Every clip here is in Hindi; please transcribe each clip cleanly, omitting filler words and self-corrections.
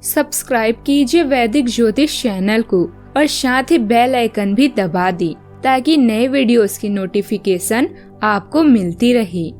सब्सक्राइब कीजिए वैदिक ज्योतिष चैनल को और साथ ही बेल आइकन भी दबा दी ताकि नए वीडियोस की नोटिफिकेशन आपको मिलती रहे।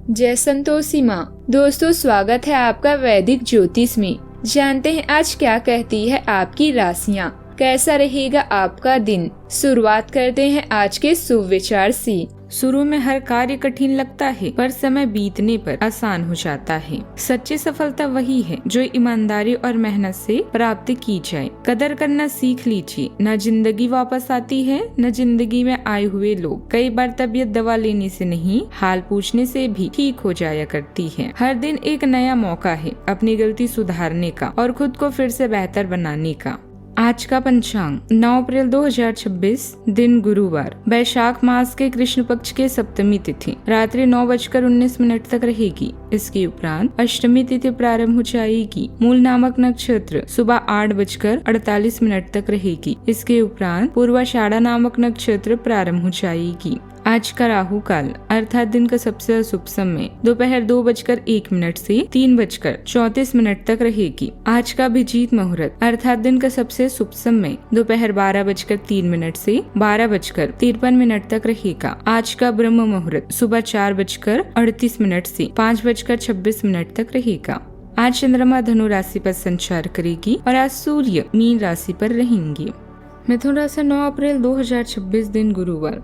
जय संतोषी माँ। दोस्तों, स्वागत है आपका वैदिक ज्योतिष में। जानते हैं आज क्या कहती है आपकी राशियाँ, कैसा रहेगा आपका दिन। शुरुआत करते हैं आज के शुभ विचार से। शुरू में हर कार्य कठिन लगता है पर समय बीतने पर आसान हो जाता है। सच्ची सफलता वही है जो ईमानदारी और मेहनत से प्राप्त की जाए। कदर करना सीख लीजिए। न जिंदगी वापस आती है न जिंदगी में आए हुए लोग। कई बार तबीयत दवा लेने से नहीं, हाल पूछने से भी ठीक हो जाया करती है। हर दिन एक नया मौका है अपनी गलती सुधारने का और खुद को फिर से बेहतर बनाने का। आज का पंचांग 9 अप्रैल 2026, दिन गुरुवार, वैशाख मास के कृष्ण पक्ष के सप्तमी तिथि रात्रि 9:19 तक रहेगी। इसके उपरांत अष्टमी तिथि प्रारंभ हो जाएगी। मूल नामक नक्षत्र सुबह 8:48 तक रहेगी। इसके उपरांत पूर्वाषाढ़ा नामक नक्षत्र प्रारंभ हो जाएगी। आज का राहु काल अर्थात दिन का सबसे अशुभ समय दोपहर 2:01 से 3:34 तक रहेगी। आज का अभिजीत मुहूर्त अर्थात दिन का सबसे शुभ समय दोपहर 12:03 से 12:53 तक रहेगा। आज का ब्रह्म मुहूर्त सुबह 4:38 से 5:26 तक रहेगा। आज चंद्रमा धनु राशि पर संचार करेगी और आज सूर्य मीन राशि पर रहेंगे। मिथुन राशि 9 अप्रैल 2026, दिन गुरुवार।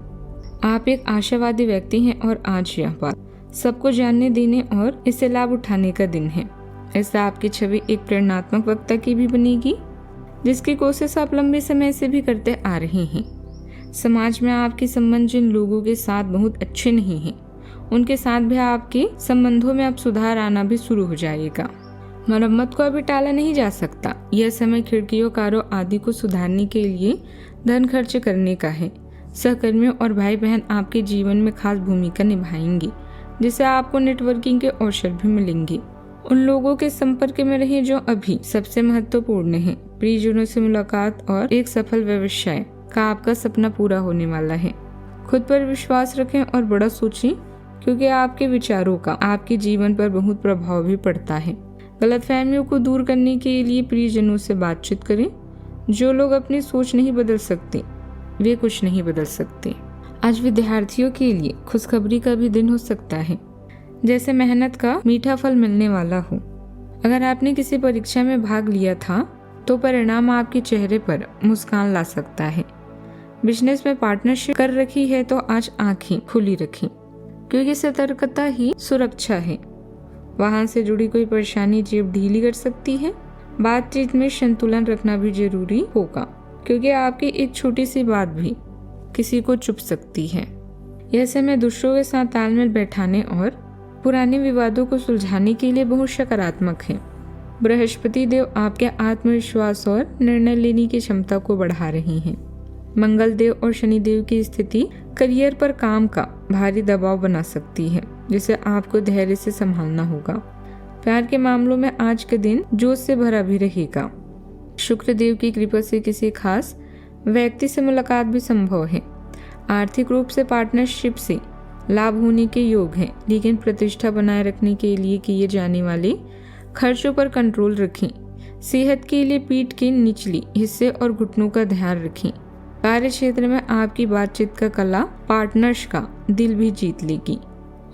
आप एक आशावादी व्यक्ति हैं और आज यह बात सबको जानने देने और इससे लाभ उठाने का दिन है। इससे आपकी छवि एक प्रेरणात्मक वक्ता की भी बनेगी जिसकी कोशिश आप लंबे समय से भी करते आ रहे हैं। समाज में आपके संबंध जिन लोगों के साथ बहुत अच्छे नहीं हैं, उनके साथ भी आपके संबंधों में अब सुधार आना भी शुरू हो जाएगा। मरम्मत को अभी टाला नहीं जा सकता। यह समय खिड़कियों, कारों आदि को सुधारने के लिए धन खर्च करने का है। सहकर्मियों और भाई बहन आपके जीवन में खास भूमिका निभाएंगे जिससे आपको नेटवर्किंग के अवसर भी मिलेंगे। उन लोगों के संपर्क में रहें जो अभी सबसे महत्वपूर्ण है। प्रियजनों से मुलाकात और एक सफल व्यवसाय का आपका सपना पूरा होने वाला है। खुद पर विश्वास रखें और बड़ा सोचें क्योंकि आपके विचारों का आपके जीवन पर बहुत प्रभाव भी पड़ता है। गलतफहमियों को दूर करने के लिए प्रियजनों से बातचीत करें। जो लोग अपनी सोच नहीं बदल सकते वे कुछ नहीं बदल सकते। आज विद्यार्थियों के लिए खुशखबरी का भी दिन हो सकता है, जैसे मेहनत का मीठा फल मिलने वाला हो। अगर आपने किसी परीक्षा में भाग लिया था तो परिणाम आपके चेहरे पर मुस्कान ला सकता है। बिजनेस में पार्टनरशिप कर रखी है तो आज आंखें खुली रखें क्योंकि सतर्कता ही सुरक्षा है। वाहन से जुड़ी कोई परेशानी जेब ढीली कर सकती है। बातचीत में संतुलन रखना भी जरूरी होगा क्योंकि आपकी एक छोटी सी बात भी किसी को चुभ सकती है। यह समय दूसरों के साथ तालमेल बैठाने और पुराने विवादों को सुलझाने के लिए बहुत सकारात्मक है। बृहस्पति देव आपके आत्मविश्वास और निर्णय लेने की क्षमता को बढ़ा रहे हैं। मंगल देव और शनि देव की स्थिति करियर पर काम का भारी दबाव बना सकती है जिसे आपको धैर्य से संभालना होगा। प्यार के मामलों में आज के दिन जोश से भरा भी रहेगा। शुक्र देव की कृपा से किसी खास व्यक्ति से मुलाकात भी संभव है। आर्थिक रूप से पार्टनरशिप से लाभ होने के योग हैं, लेकिन प्रतिष्ठा बनाए रखने के लिए किए जाने वाले खर्चों पर कंट्रोल रखें। सेहत के लिए पीठ के निचली हिस्से और घुटनों का ध्यान रखें। कार्य क्षेत्र में आपकी बातचीत का कला पार्टनर्स का दिल भी जीत लेगी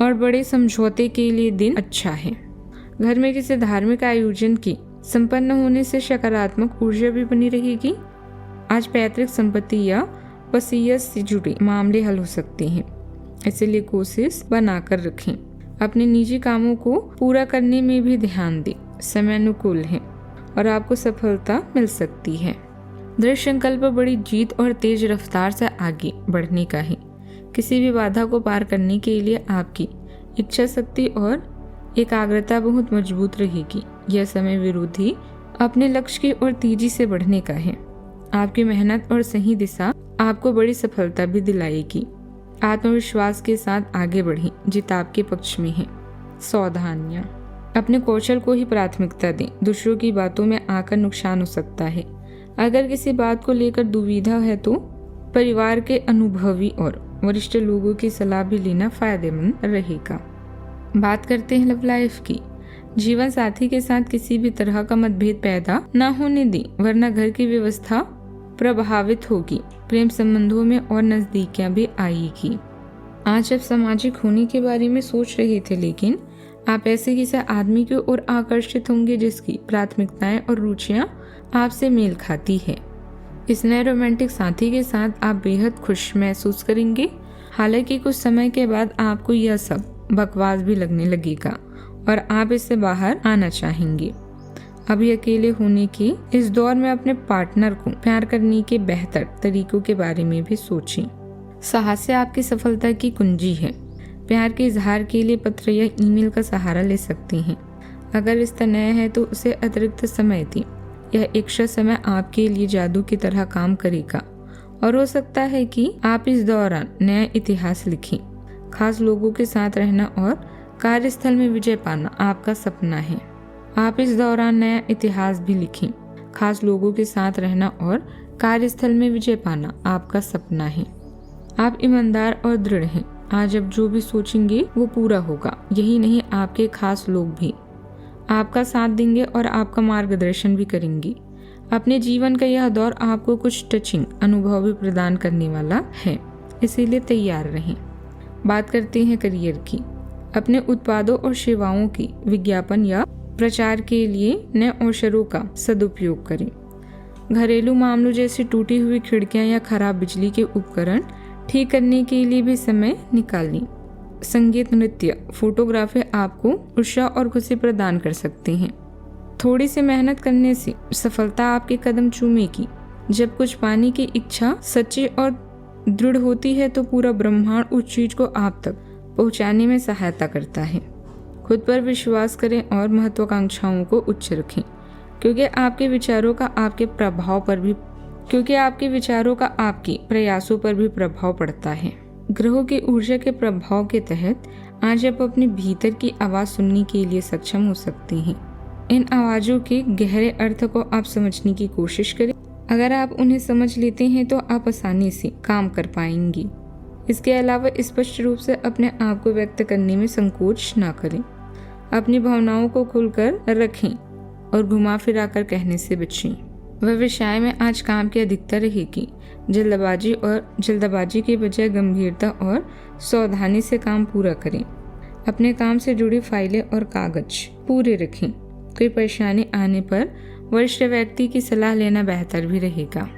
और बड़े समझौते के लिए दिन अच्छा है। घर में किसी धार्मिक आयोजन की संपन्न होने से सकारात्मक ऊर्जा भी बनी रहेगी। आज पैतृक संपत्ति या वसीयत से जुड़े मामले हल हो सकते हैं, इसलिए कोशिश बनाकर रखें। अपने निजी कामों को पूरा करने में भी ध्यान दें। समय अनुकूल है और आपको सफलता मिल सकती है। दृढ़ संकल्प बड़ी जीत और तेज रफ्तार से आगे बढ़ने का है। किसी भी बाधा को पार करने के लिए आपकी इच्छा शक्ति और एकाग्रता बहुत मजबूत रहेगी। यह समय विरोधी अपने लक्ष्य की ओर तेजी से बढ़ने का है। आपकी मेहनत और सही दिशा आपको बड़ी सफलता भी दिलाएगी। आत्मविश्वास के साथ आगे बढ़ें, जीत आपके पक्ष में है। सावधानियां, अपने कौशल को ही प्राथमिकता दें। दूसरों की बातों में आकर नुकसान हो सकता है। अगर किसी बात को लेकर दुविधा है तो परिवार के अनुभवी और वरिष्ठ लोगों की सलाह भी लेना फायदेमंद रहेगा। बात करते हैं लव लाइफ की। जीवन साथी के साथ किसी भी तरह का मतभेद पैदा न होने दें, वरना घर की व्यवस्था प्रभावित होगी, प्रेम संबंधों में और नजदीकियां भी आएगी। आज आप सामाजिक होने के बारे में सोच रहे थे, लेकिन आप ऐसे किसी आदमी की ओर आकर्षित होंगे जिसकी प्राथमिकताएं और रुचियां आपसे मेल खाती है। इस नए रोमांटिक साथी के साथ आप बेहद खुश महसूस करेंगे। हालांकि कुछ समय के बाद आपको यह सब बकवास भी लगने लगेगा और आप इससे बाहर आना चाहेंगे। अभी अकेले होने के इस दौर में अपने पार्टनर को प्यार करने के बेहतर तरीकों के बारे में भी सोचें। साहस आपकी सफलता की कुंजी है। प्यार के इजहार के लिए पत्र या ईमेल का सहारा ले सकते हैं। अगर रिश्ता नया है तो उसे अतिरिक्त समय दें। यह एक्स्ट्रा समय आपके लिए जादू की तरह काम करेगा और हो सकता है कि आप इस दौरान नया इतिहास लिखें। खास लोगों के साथ रहना और कार्यस्थल में विजय पाना आपका सपना है। आप इस दौरान नया इतिहास भी लिखें। खास लोगों के साथ रहना और कार्यस्थल में विजय पाना आपका सपना है। आप ईमानदार और दृढ़ हैं। आज आप जो भी सोचेंगे वो पूरा होगा। यही नहीं, आपके खास लोग भी आपका साथ देंगे और आपका मार्गदर्शन भी करेंगे। अपने जीवन का यह दौर आपको कुछ टचिंग अनुभव भी प्रदान करने वाला है, इसीलिए तैयार रहें। बात करते हैं करियर की। अपने उत्पादों और सेवाओं की विज्ञापन या प्रचार के लिए नए अवसरों का सदुपयोग करें। घरेलू मामलों जैसे टूटी हुई खिड़कियां या खराब बिजली के उपकरण ठीक करने के लिए भी समय निकालें। संगीत, नृत्य, फोटोग्राफी आपको उत्साह और खुशी प्रदान कर सकते हैं। थोड़ी सी मेहनत करने से सफलता आपके कदम चूमेगी। जब कुछ पाने की इच्छा सच्ची और दृढ़ होती है तो पूरा ब्रह्मांड उस चीज को आप तक पहुंचाने में सहायता करता है। खुद पर विश्वास करें और महत्वाकांक्षाओं को उच्च रखें, क्योंकि आपके विचारों का आपके प्रयासों पर भी प्रभाव पड़ता है। ग्रहों की ऊर्जा के प्रभाव के तहत आज आप अपने भीतर की आवाज सुनने के लिए सक्षम हो सकते हैं। इन आवाजों के गहरे अर्थ को आप समझने की कोशिश करें। अगर आप उन्हें समझ लेते हैं तो आप आसानी से काम कर पाएंगे। इसके अलावा स्पष्ट रूप से अपने आप को व्यक्त करने में संकोच न करें। अपनी भावनाओं को खुलकर रखें और घुमा फिरा कर कहने से बचें। व्यवसाय में आज काम की अधिकता रहेगी। जल्दबाजी के बजाय गंभीरता और सावधानी से काम पूरा करें। अपने काम से जुड़ी फाइलें और कागज पूरे रखें। कोई परेशानी आने पर वरिष्ठ व्यक्ति की सलाह लेना बेहतर भी रहेगा।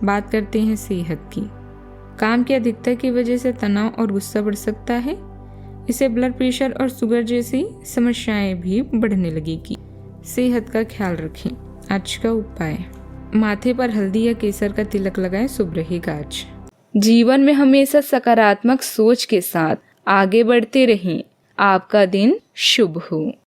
बात करते हैं सेहत की। काम की अधिकता की वजह से तनाव और गुस्सा बढ़ सकता है। इससे ब्लड प्रेशर और शुगर जैसी समस्याएं भी बढ़ने लगेगी। सेहत का ख्याल रखें। आज का उपाय, माथे पर हल्दी या केसर का तिलक लगाएं, शुभ रहेगा आज। जीवन में हमेशा सकारात्मक सोच के साथ आगे बढ़ते रहें। आपका दिन शुभ हो।